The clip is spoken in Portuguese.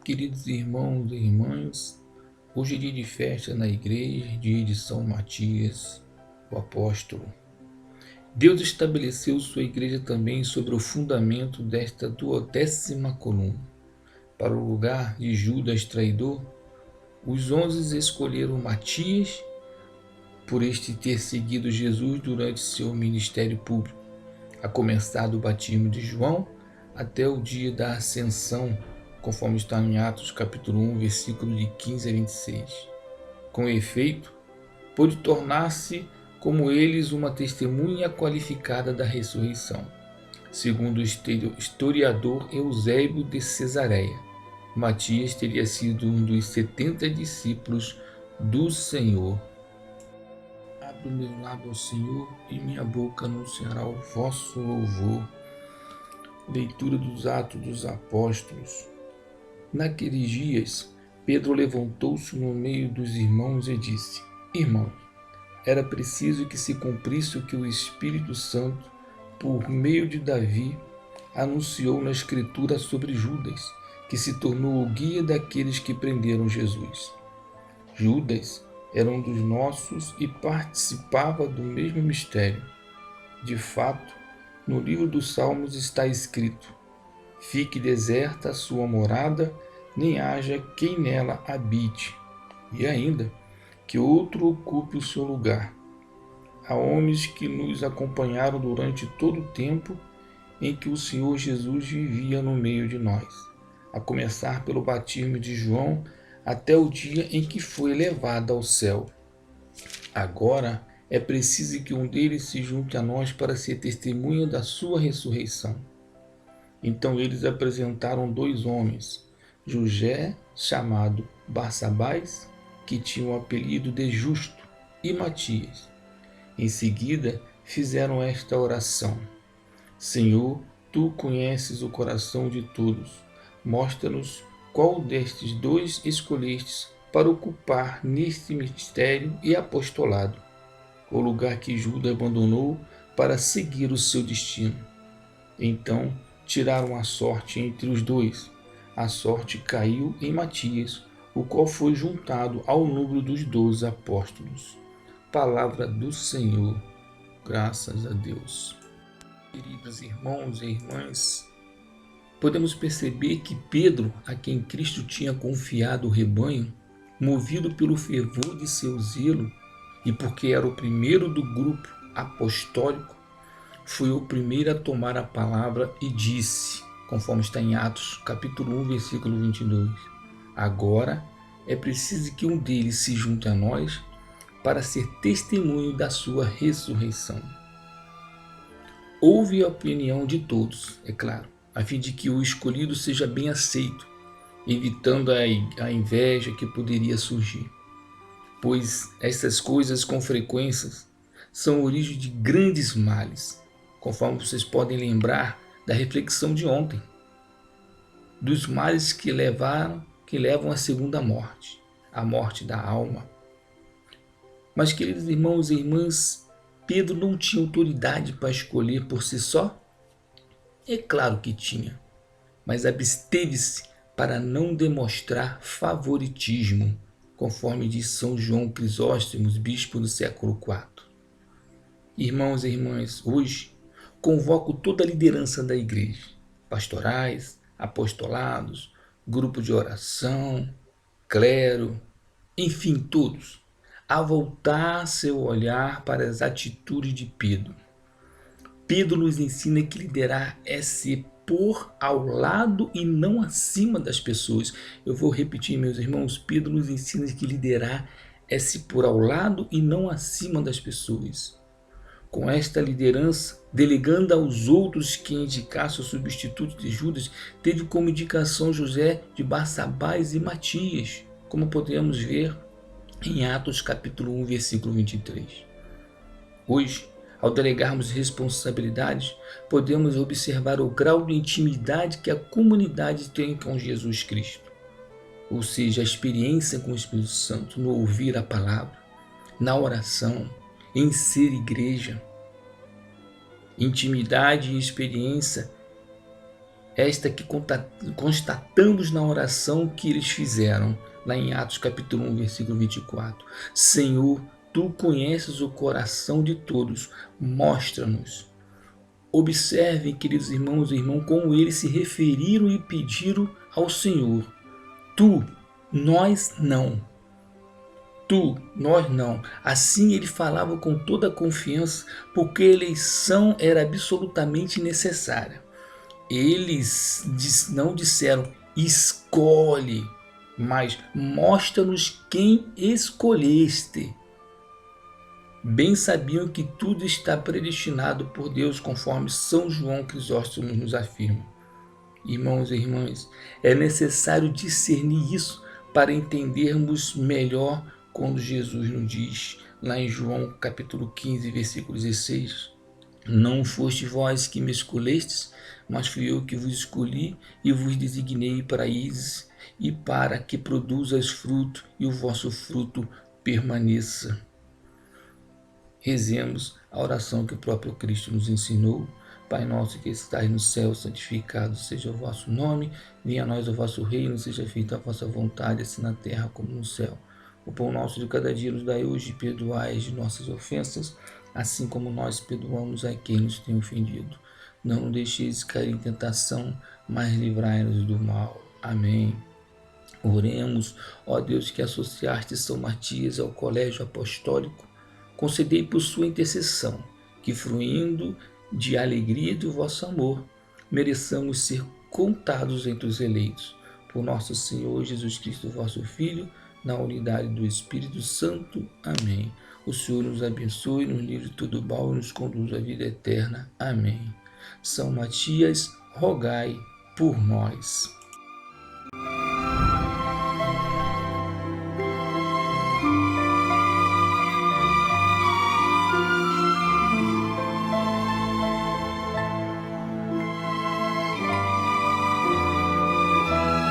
Queridos irmãos e irmãs, hoje é dia de festa na igreja, dia de São Matias, o apóstolo. Deus estabeleceu sua igreja também sobre o fundamento desta 12ª coluna. Para o lugar de Judas traidor, os 11 escolheram Matias, por este ter seguido Jesus durante seu ministério público, a começar do batismo de João até o dia da ascensão, conforme está em Atos capítulo 1, versículo de 15 a 26. Com efeito, pôde tornar-se, como eles, uma testemunha qualificada da ressurreição. Segundo o historiador Eusébio de Cesareia, Matias teria sido um dos 70 discípulos do Senhor. Abro meu lábio ao Senhor e minha boca anunciará o vosso louvor. Leitura dos Atos dos Apóstolos. Naqueles dias, Pedro levantou-se no meio dos irmãos e disse: Irmãos, era preciso que se cumprisse o que o Espírito Santo, por meio de Davi, anunciou na Escritura sobre Judas, que se tornou o guia daqueles que prenderam Jesus. Judas era um dos nossos e participava do mesmo mistério. De fato, no livro dos Salmos está escrito: Fique deserta a sua morada, nem haja quem nela habite, e ainda que outro ocupe o seu lugar. Há homens que nos acompanharam durante todo o tempo em que o Senhor Jesus vivia no meio de nós, a começar pelo batismo de João até o dia em que foi levado ao céu. Agora é preciso que um deles se junte a nós para ser testemunha da sua ressurreição. Então eles apresentaram 2 homens, José, chamado Barsabás, que tinha o apelido de Justo, e Matias. Em seguida fizeram esta oração: Senhor, tu conheces o coração de todos. Mostra-nos qual destes 2 escolhestes para ocupar neste ministério e apostolado, o lugar que Judas abandonou para seguir o seu destino. Então tiraram a sorte entre os 2. A sorte caiu em Matias, o qual foi juntado ao número dos 12 apóstolos. Palavra do Senhor. Graças a Deus. Queridos irmãos e irmãs, podemos perceber que Pedro, a quem Cristo tinha confiado o rebanho, movido pelo fervor de seu zelo e porque era o primeiro do grupo apostólico, foi o primeiro a tomar a palavra e disse, conforme está em Atos capítulo 1, versículo 22, agora é preciso que um deles se junte a nós para ser testemunho da sua ressurreição. Houve a opinião de todos, é claro, a fim de que o escolhido seja bem aceito, evitando a inveja que poderia surgir, pois essas coisas com frequência são origem de grandes males, conforme vocês podem lembrar da reflexão de ontem, dos males que levam à segunda morte, a morte da alma. Mas, queridos irmãos e irmãs, Pedro não tinha autoridade para escolher por si só? É claro que tinha, mas absteve-se para não demonstrar favoritismo, conforme diz São João Crisóstomo, bispo do século IV. Irmãos e irmãs, hoje convoco toda a liderança da igreja, pastorais, apostolados, grupo de oração, clero, enfim, todos, a voltar seu olhar para as atitudes de Pedro. Pedro nos ensina que liderar é se pôr ao lado e não acima das pessoas. Eu vou repetir, meus irmãos, Pedro nos ensina que liderar é se pôr ao lado e não acima das pessoas. Com esta liderança, delegando aos outros que indicasse o substituto de Judas, teve como indicação José de Barsabás e Matias, como podemos ver em Atos capítulo 1, versículo 23. Hoje, ao delegarmos responsabilidades, podemos observar o grau de intimidade que a comunidade tem com Jesus Cristo, ou seja, a experiência com o Espírito Santo no ouvir a palavra, na oração, em ser igreja. Intimidade e experiência esta que constatamos na oração que eles fizeram, lá em Atos capítulo 1, versículo 24. Senhor, tu conheces o coração de todos, mostra-nos. Observem, queridos irmãos e irmãos, como eles se referiram e pediram ao Senhor. Tu, nós não. Tu, nós não. Assim ele falava com toda a confiança, porque a eleição era absolutamente necessária. Eles não disseram escolhe, mas mostra-nos quem escolheste. Bem sabiam que tudo está predestinado por Deus, conforme São João Crisóstomo nos afirma. Irmãos e irmãs, é necessário discernir isso para entendermos melhor quando Jesus nos diz, lá em João capítulo 15, versículo 16, não foste vós que me escolhestes, mas fui eu que vos escolhi e vos designei para ires e para que produzas fruto e o vosso fruto permaneça. Rezemos a oração que o próprio Cristo nos ensinou. Pai nosso que estais no céu, santificado seja o vosso nome, venha a nós o vosso reino, seja feita a vossa vontade, assim na terra como no céu. O pão nosso de cada dia nos dai hoje, e perdoai as nossas ofensas, assim como nós perdoamos a quem nos tem ofendido. Não nos deixeis cair em tentação, mas livrai-nos do mal. Amém. Oremos, ó Deus, que associaste São Matias ao colégio apostólico, concedei por sua intercessão, que fruindo de alegria do vosso amor, mereçamos ser contados entre os eleitos. Por nosso Senhor Jesus Cristo, vosso Filho, na unidade do Espírito Santo. Amém. O Senhor nos abençoe, nos livre de todo mal e nos conduz à vida eterna. Amém. São Matias, rogai por nós.